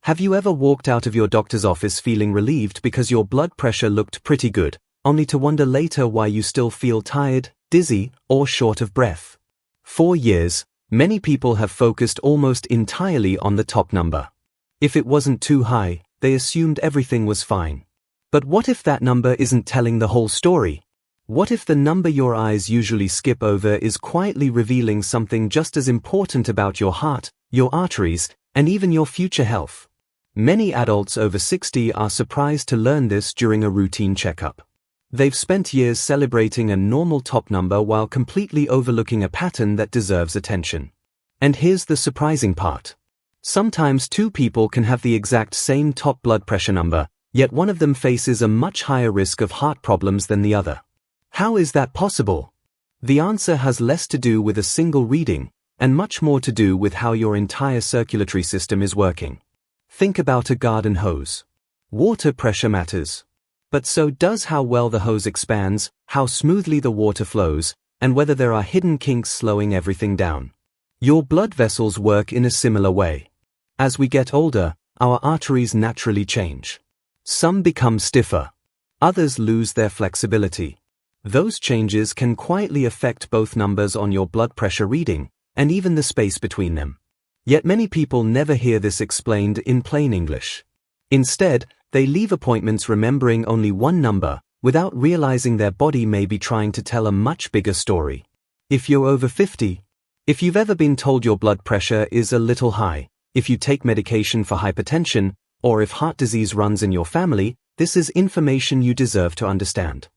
Have you ever walked out of your doctor's office feeling relieved because your blood pressure looked pretty good, only to wonder later why you still feel tired, dizzy, or short of breath? For years, many people have focused almost entirely on the top number. If it wasn't too high, they assumed everything was fine. But what if that number isn't telling the whole story? What if the number your eyes usually skip over is quietly revealing something just as important about your heart, your arteries, and even your future health? Many adults over 60 are surprised to learn this during a routine checkup. They've spent years celebrating a normal top number while completely overlooking a pattern that deserves attention. And here's the surprising part. Sometimes two people can have the exact same top blood pressure number, yet one of them faces a much higher risk of heart problems than the other. How is that possible? The answer has less to do with a single reading, and much more to do with how your entire circulatory system is working. Think about a garden hose. Water pressure matters. But so does how well the hose expands, how smoothly the water flows, and whether there are hidden kinks slowing everything down. Your blood vessels work in a similar way. As we get older, our arteries naturally change. Some become stiffer. Others lose their flexibility. Those changes can quietly affect both numbers on your blood pressure reading, and even the space between them. Yet many people never hear this explained in plain English. Instead, they leave appointments remembering only one number, without realizing their body may be trying to tell a much bigger story. If you're over 50, if you've ever been told your blood pressure is a little high, if you take medication for hypertension, or if heart disease runs in your family, this is information you deserve to understand.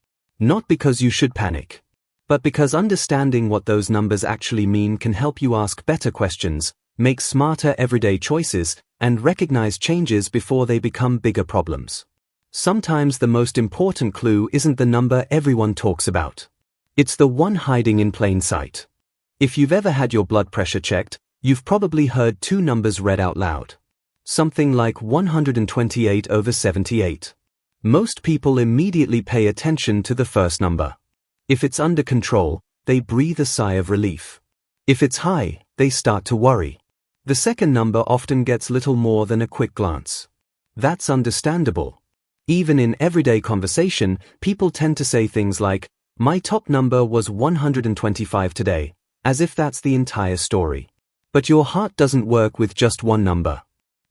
Not because you should panic, but because understanding what those numbers actually mean can help you ask better questions, make smarter everyday choices, and recognize changes before they become bigger problems. Sometimes the most important clue isn't the number everyone talks about. It's the one hiding in plain sight. If you've ever had your blood pressure checked, you've probably heard two numbers read out loud. Something like 128/78. Most people immediately pay attention to the first number. If it's under control, they breathe a sigh of relief. If it's high, they start to worry. The second number often gets little more than a quick glance. That's understandable. Even in everyday conversation, people tend to say things like, "My top number was 125 today," as if that's the entire story. But your heart doesn't work with just one number.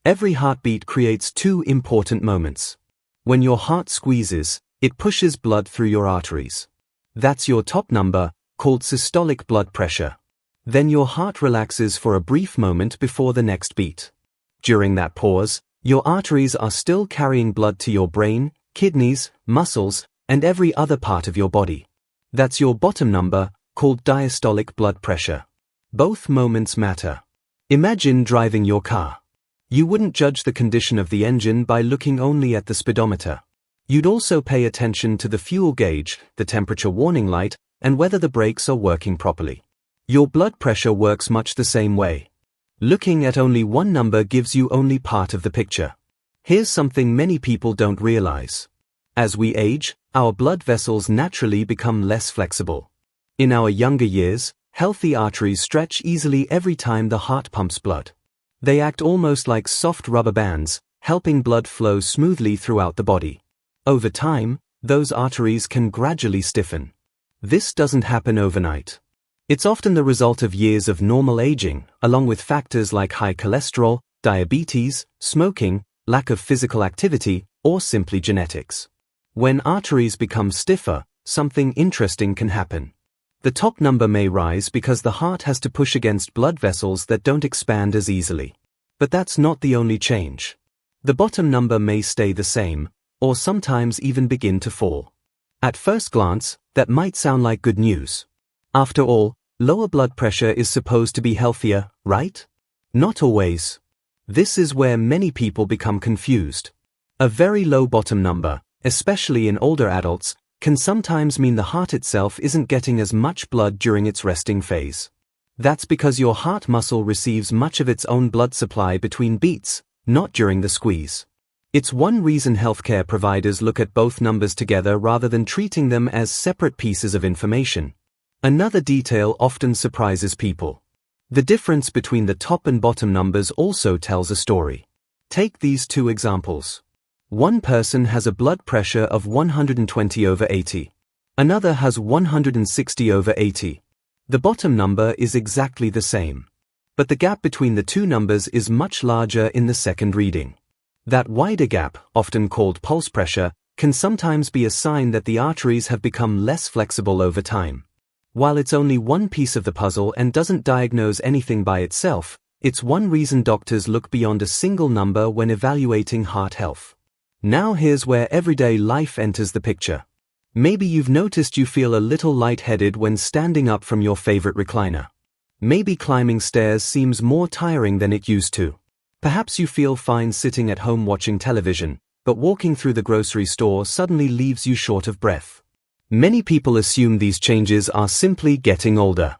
Every heartbeat creates two important moments. When your heart squeezes, it pushes blood through your arteries. That's your top number, called systolic blood pressure. Then your heart relaxes for a brief moment before the next beat. During that pause, your arteries are still carrying blood to your brain, kidneys, muscles, and every other part of your body. That's your bottom number, called diastolic blood pressure. Both moments matter. Imagine driving your car. You wouldn't judge the condition of the engine by looking only at the speedometer. You'd also pay attention to the fuel gauge, the temperature warning light, and whether the brakes are working properly. Your blood pressure works much the same way. Looking at only one number gives you only part of the picture. Here's something many people don't realize. As we age, our blood vessels naturally become less flexible. In our younger years, healthy arteries stretch easily every time the heart pumps blood. They act almost like soft rubber bands, helping blood flow smoothly throughout the body. Over time, those arteries can gradually stiffen. This doesn't happen overnight. It's often the result of years of normal aging, along with factors like high cholesterol, diabetes, smoking, lack of physical activity, or simply genetics. When arteries become stiffer, something interesting can happen. The top number may rise because the heart has to push against blood vessels that don't expand as easily. But that's not the only change. The bottom number may stay the same, or sometimes even begin to fall. At first glance, that might sound like good news. After all, lower blood pressure is supposed to be healthier, right? Not always. This is where many people become confused. A very low bottom number, especially in older adults, can sometimes mean the heart itself isn't getting as much blood during its resting phase. That's because your heart muscle receives much of its own blood supply between beats, not during the squeeze. It's one reason healthcare providers look at both numbers together rather than treating them as separate pieces of information. Another detail often surprises people. The difference between the top and bottom numbers also tells a story. Take these two examples. One person has a blood pressure of 120/80. Another has 160/80. The bottom number is exactly the same. But the gap between the two numbers is much larger in the second reading. That wider gap, often called pulse pressure, can sometimes be a sign that the arteries have become less flexible over time. While it's only one piece of the puzzle and doesn't diagnose anything by itself, it's one reason doctors look beyond a single number when evaluating heart health. Now here's where everyday life enters the picture. Maybe you've noticed you feel a little lightheaded when standing up from your favorite recliner. Maybe climbing stairs seems more tiring than it used to. Perhaps you feel fine sitting at home watching television, but walking through the grocery store suddenly leaves you short of breath. Many people assume these changes are simply getting older.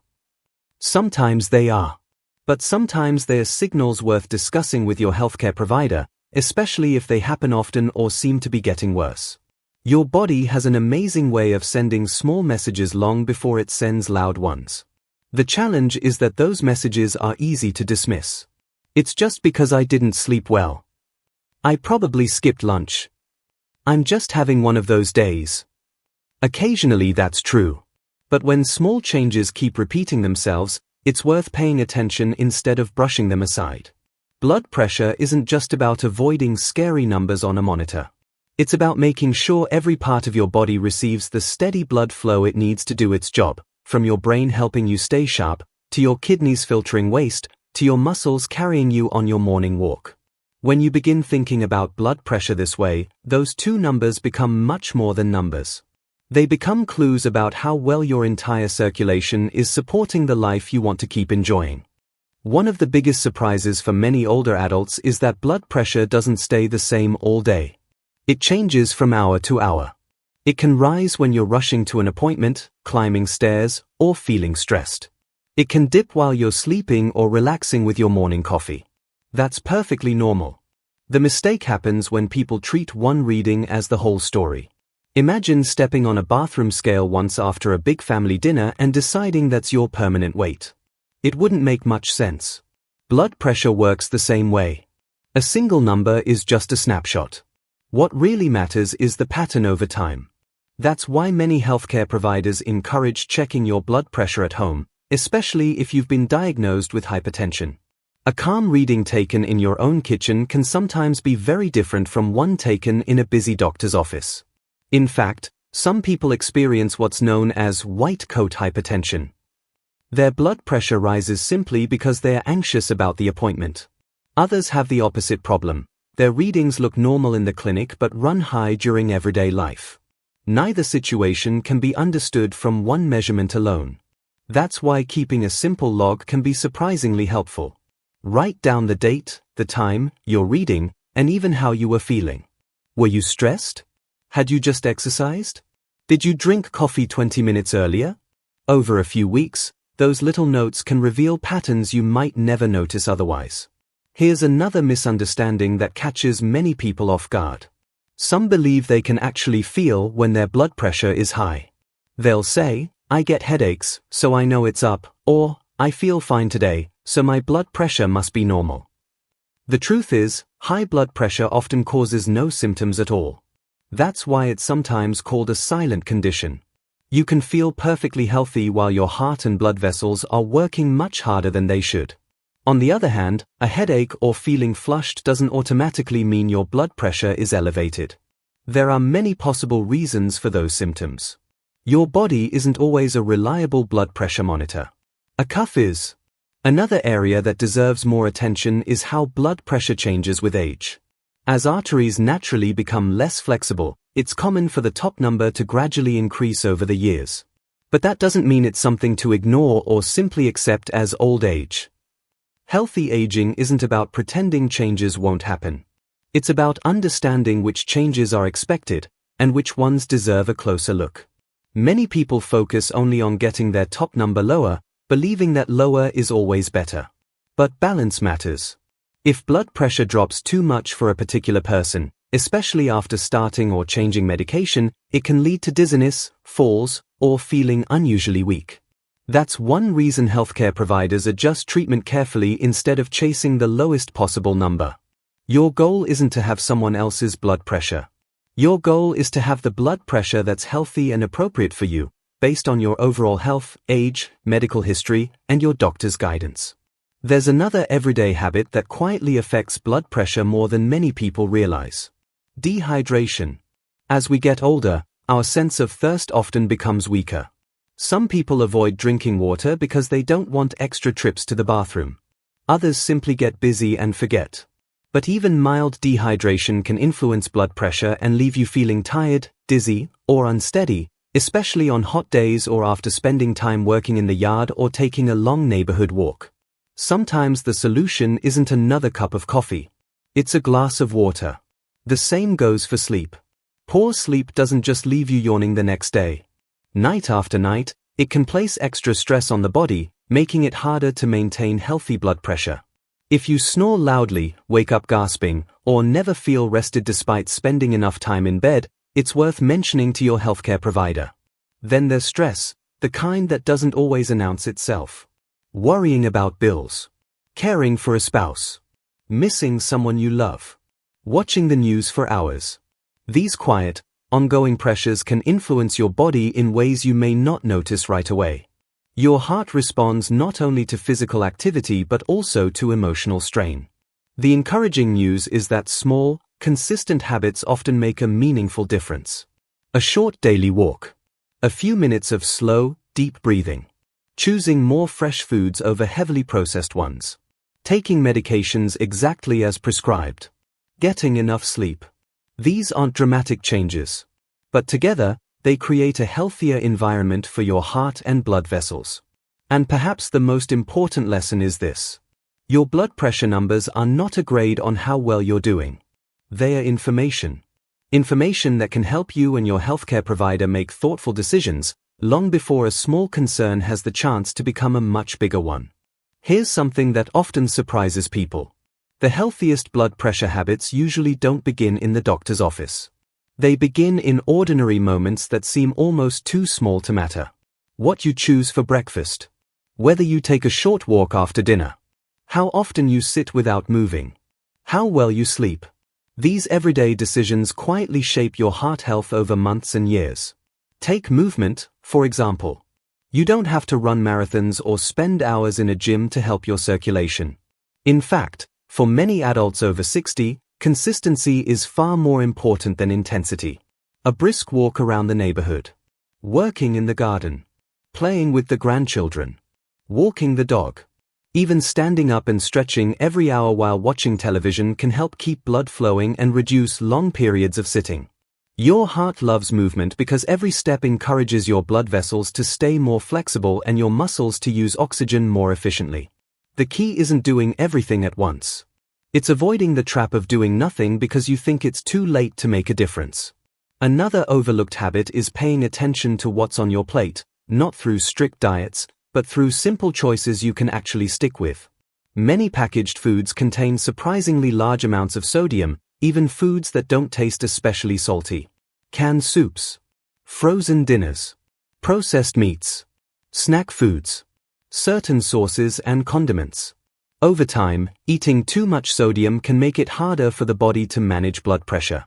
Sometimes they are. But sometimes they are signals worth discussing with your healthcare provider, especially if they happen often or seem to be getting worse. Your body has an amazing way of sending small messages long before it sends loud ones. The challenge is that those messages are easy to dismiss. It's just because I didn't sleep well. I probably skipped lunch. I'm just having one of those days. Occasionally that's true. But when small changes keep repeating themselves, it's worth paying attention instead of brushing them aside. Blood pressure isn't just about avoiding scary numbers on a monitor. It's about making sure every part of your body receives the steady blood flow it needs to do its job, from your brain helping you stay sharp, to your kidneys filtering waste, to your muscles carrying you on your morning walk. When you begin thinking about blood pressure this way, those two numbers become much more than numbers. They become clues about how well your entire circulation is supporting the life you want to keep enjoying. One of the biggest surprises for many older adults is that blood pressure doesn't stay the same all day. It changes from hour to hour. It can rise when you're rushing to an appointment, climbing stairs, or feeling stressed. It can dip while you're sleeping or relaxing with your morning coffee. That's perfectly normal. The mistake happens when people treat one reading as the whole story. Imagine stepping on a bathroom scale once after a big family dinner and deciding that's your permanent weight. It wouldn't make much sense. Blood pressure works the same way. A single number is just a snapshot. What really matters is the pattern over time. That's why many healthcare providers encourage checking your blood pressure at home, especially if you've been diagnosed with hypertension. A calm reading taken in your own kitchen can sometimes be very different from one taken in a busy doctor's office. In fact, some people experience what's known as white coat hypertension. Their blood pressure rises simply because they are anxious about the appointment. Others have the opposite problem. Their readings look normal in the clinic but run high during everyday life. Neither situation can be understood from one measurement alone. That's why keeping a simple log can be surprisingly helpful. Write down the date, the time, your reading, and even how you were feeling. Were you stressed? Had you just exercised? Did you drink coffee 20 minutes earlier? Over a few weeks, those little notes can reveal patterns you might never notice otherwise. Here's another misunderstanding that catches many people off guard. Some believe they can actually feel when their blood pressure is high. They'll say, "I get headaches, so I know it's up," or "I feel fine today, so my blood pressure must be normal." The truth is, high blood pressure often causes no symptoms at all. That's why it's sometimes called a silent condition. You can feel perfectly healthy while your heart and blood vessels are working much harder than they should. On the other hand, a headache or feeling flushed doesn't automatically mean your blood pressure is elevated. There are many possible reasons for those symptoms. Your body isn't always a reliable blood pressure monitor. A cuff is. Another area that deserves more attention is how blood pressure changes with age. As arteries naturally become less flexible, it's common for the top number to gradually increase over the years. But that doesn't mean it's something to ignore or simply accept as old age. Healthy aging isn't about pretending changes won't happen. It's about understanding which changes are expected, and which ones deserve a closer look. Many people focus only on getting their top number lower, believing that lower is always better. But balance matters. If blood pressure drops too much for a particular person, especially after starting or changing medication, it can lead to dizziness, falls, or feeling unusually weak. That's one reason healthcare providers adjust treatment carefully instead of chasing the lowest possible number. Your goal isn't to have someone else's blood pressure. Your goal is to have the blood pressure that's healthy and appropriate for you, based on your overall health, age, medical history, and your doctor's guidance. There's another everyday habit that quietly affects blood pressure more than many people realize. Dehydration. As we get older, our sense of thirst often becomes weaker. Some people avoid drinking water because they don't want extra trips to the bathroom. Others simply get busy and forget. But even mild dehydration can influence blood pressure and leave you feeling tired, dizzy, or unsteady, especially on hot days or after spending time working in the yard or taking a long neighborhood walk. Sometimes the solution isn't another cup of coffee. It's a glass of water. The same goes for sleep. Poor sleep doesn't just leave you yawning the next day. Night after night, it can place extra stress on the body, making it harder to maintain healthy blood pressure. If you snore loudly, wake up gasping, or never feel rested despite spending enough time in bed, it's worth mentioning to your healthcare provider. Then there's stress, the kind that doesn't always announce itself. Worrying about bills. Caring for a spouse. Missing someone you love. Watching the news for hours. These quiet, ongoing pressures can influence your body in ways you may not notice right away. Your heart responds not only to physical activity but also to emotional strain. The encouraging news is that small, consistent habits often make a meaningful difference. A short daily walk. A few minutes of slow, deep breathing. Choosing more fresh foods over heavily processed ones. Taking medications exactly as prescribed. Getting enough sleep. These aren't dramatic changes. But together, they create a healthier environment for your heart and blood vessels. And perhaps the most important lesson is this. Your blood pressure numbers are not a grade on how well you're doing. They are information. Information that can help you and your healthcare provider make thoughtful decisions, long before a small concern has the chance to become a much bigger one. Here's something that often surprises people. The healthiest blood pressure habits usually don't begin in the doctor's office. They begin in ordinary moments that seem almost too small to matter. What you choose for breakfast. Whether you take a short walk after dinner. How often you sit without moving. How well you sleep. These everyday decisions quietly shape your heart health over months and years. Take movement, for example. You don't have to run marathons or spend hours in a gym to help your circulation. In fact, for many adults over 60, consistency is far more important than intensity. A brisk walk around the neighborhood. Working in the garden. Playing with the grandchildren. Walking the dog. Even standing up and stretching every hour while watching television can help keep blood flowing and reduce long periods of sitting. Your heart loves movement because every step encourages your blood vessels to stay more flexible and your muscles to use oxygen more efficiently. The key isn't doing everything at once. It's avoiding the trap of doing nothing because you think it's too late to make a difference. Another overlooked habit is paying attention to what's on your plate, not through strict diets, but through simple choices you can actually stick with. Many packaged foods contain surprisingly large amounts of sodium, even foods that don't taste especially salty. Canned soups. Frozen dinners. Processed meats. Snack foods. Certain sauces and condiments. Over time, eating too much sodium can make it harder for the body to manage blood pressure.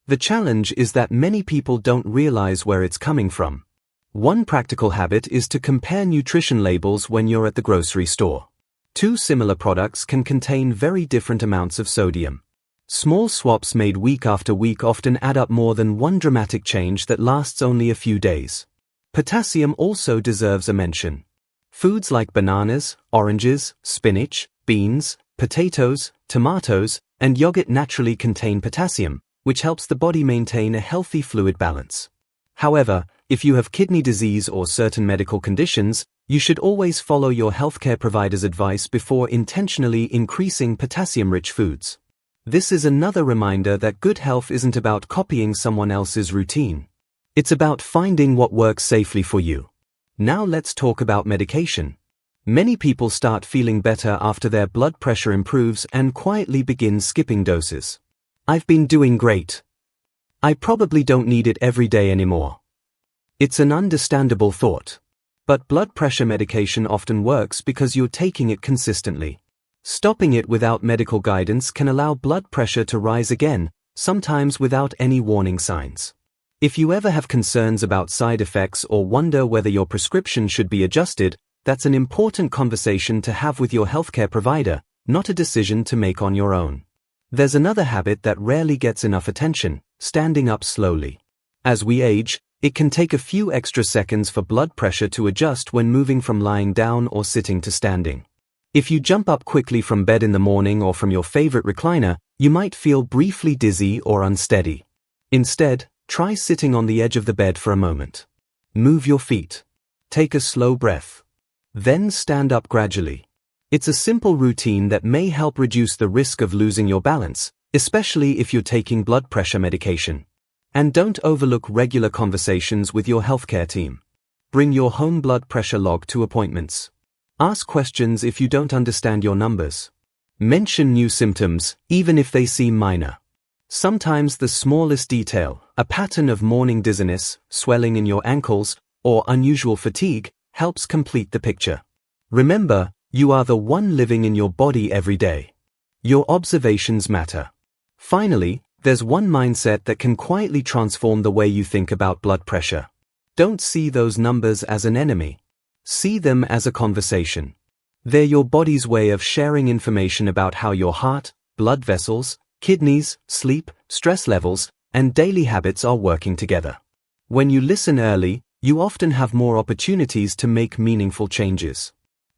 The challenge is that many people don't realize where it's coming from. One practical habit is to compare nutrition labels when you're at the grocery store. Two similar products can contain very different amounts of sodium. Small swaps made week after week often add up more than one dramatic change that lasts only a few days. Potassium also deserves a mention. Foods like bananas, oranges, spinach, beans, potatoes, tomatoes, and yogurt naturally contain potassium, which helps the body maintain a healthy fluid balance. However, if you have kidney disease or certain medical conditions, you should always follow your healthcare provider's advice before intentionally increasing potassium-rich foods. This is another reminder that good health isn't about copying someone else's routine. It's about finding what works safely for you. Now let's talk about medication. Many people start feeling better after their blood pressure improves and quietly begin skipping doses. I've been doing great. I probably don't need it every day anymore. It's an understandable thought. But blood pressure medication often works because you're taking it consistently. Stopping it without medical guidance can allow blood pressure to rise again, sometimes without any warning signs. If you ever have concerns about side effects or wonder whether your prescription should be adjusted, that's an important conversation to have with your healthcare provider, not a decision to make on your own. There's another habit that rarely gets enough attention: standing up slowly. As we age, it can take a few extra seconds for blood pressure to adjust when moving from lying down or sitting to standing. If you jump up quickly from bed in the morning or from your favorite recliner, you might feel briefly dizzy or unsteady. Instead, try sitting on the edge of the bed for a moment. Move your feet. Take a slow breath. Then stand up gradually. It's a simple routine that may help reduce the risk of losing your balance, especially if you're taking blood pressure medication. And don't overlook regular conversations with your healthcare team. Bring your home blood pressure log to appointments. Ask questions if you don't understand your numbers. Mention new symptoms, even if they seem minor. Sometimes the smallest detail, a pattern of morning dizziness, swelling in your ankles, or unusual fatigue, helps complete the picture. Remember, you are the one living in your body every day. Your observations matter. Finally, there's one mindset that can quietly transform the way you think about blood pressure. Don't see those numbers as an enemy. See them as a conversation. They're your body's way of sharing information about how your heart, blood vessels, kidneys, sleep, stress levels, and daily habits are working together. When you listen early, you often have more opportunities to make meaningful changes.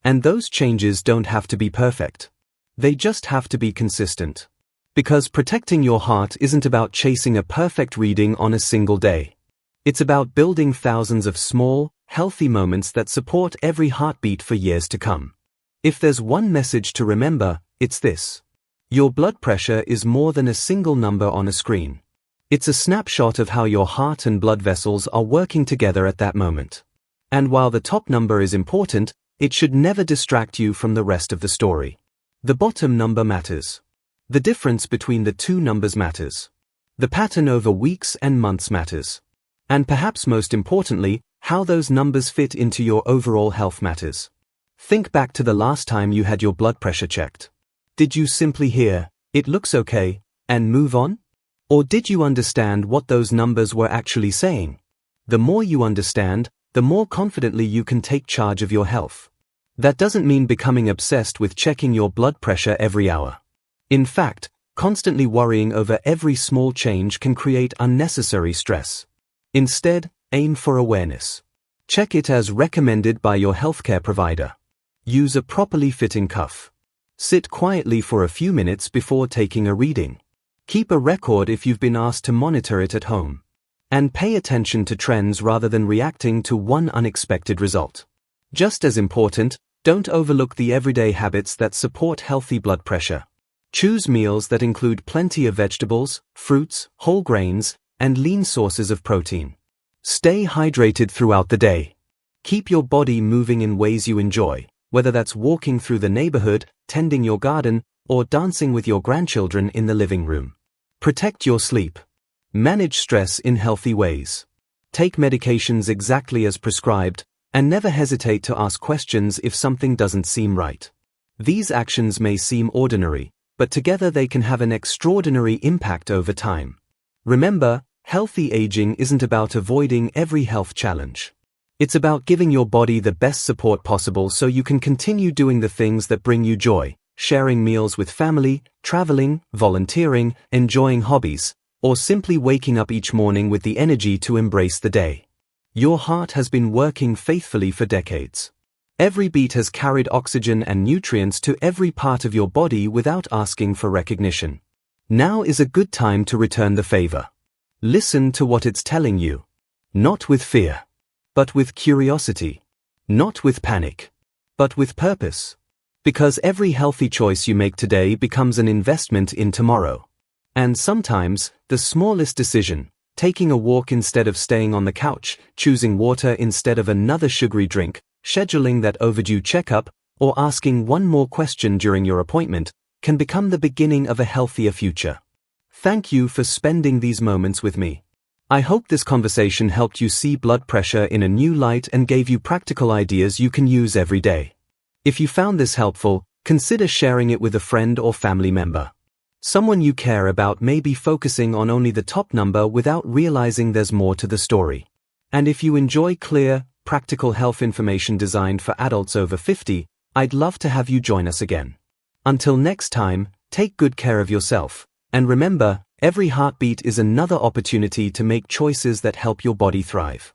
And those changes don't have to be perfect. They just have to be consistent. Because protecting your heart isn't about chasing a perfect reading on a single day. It's about building thousands of small, healthy moments that support every heartbeat for years to come. If there's one message to remember, it's this. Your blood pressure is more than a single number on a screen. It's a snapshot of how your heart and blood vessels are working together at that moment. And while the top number is important, it should never distract you from the rest of the story. The bottom number matters. The difference between the two numbers matters. The pattern over weeks and months matters. And perhaps most importantly, how those numbers fit into your overall health matters. Think back to the last time you had your blood pressure checked. Did you simply hear, "It looks okay," and move on? Or did you understand what those numbers were actually saying? The more you understand, the more confidently you can take charge of your health. That doesn't mean becoming obsessed with checking your blood pressure every hour. In fact, constantly worrying over every small change can create unnecessary stress. Instead, aim for awareness. Check it as recommended by your healthcare provider. Use a properly fitting cuff. Sit quietly for a few minutes before taking a reading. Keep a record if you've been asked to monitor it at home. And pay attention to trends rather than reacting to one unexpected result. Just as important, don't overlook the everyday habits that support healthy blood pressure. Choose meals that include plenty of vegetables, fruits, whole grains, and lean sources of protein. Stay hydrated throughout the day. Keep your body moving in ways you enjoy, whether that's walking through the neighborhood, tending your garden, or dancing with your grandchildren in the living room. Protect your sleep. Manage stress in healthy ways. Take medications exactly as prescribed, and never hesitate to ask questions if something doesn't seem right. These actions may seem ordinary, but together they can have an extraordinary impact over time. Remember, healthy aging isn't about avoiding every health challenge. It's about giving your body the best support possible so you can continue doing the things that bring you joy, sharing meals with family, traveling, volunteering, enjoying hobbies, or simply waking up each morning with the energy to embrace the day. Your heart has been working faithfully for decades. Every beat has carried oxygen and nutrients to every part of your body without asking for recognition. Now is a good time to return the favor. Listen to what it's telling you. Not with fear, but with curiosity. Not with panic, but with purpose. Because every healthy choice you make today becomes an investment in tomorrow. And sometimes, the smallest decision, taking a walk instead of staying on the couch, choosing water instead of another sugary drink, scheduling that overdue checkup, or asking one more question during your appointment, can become the beginning of a healthier future. Thank you for spending these moments with me. I hope this conversation helped you see blood pressure in a new light and gave you practical ideas you can use every day. If you found this helpful, Consider sharing it with a friend or family member. Someone you care about may be focusing on only the top number without realizing there's more to the story. And if you enjoy clear, practical health information designed for adults over 50, I'd love to have you join us again. Until next time, take good care of yourself. And remember, every heartbeat is another opportunity to make choices that help your body thrive.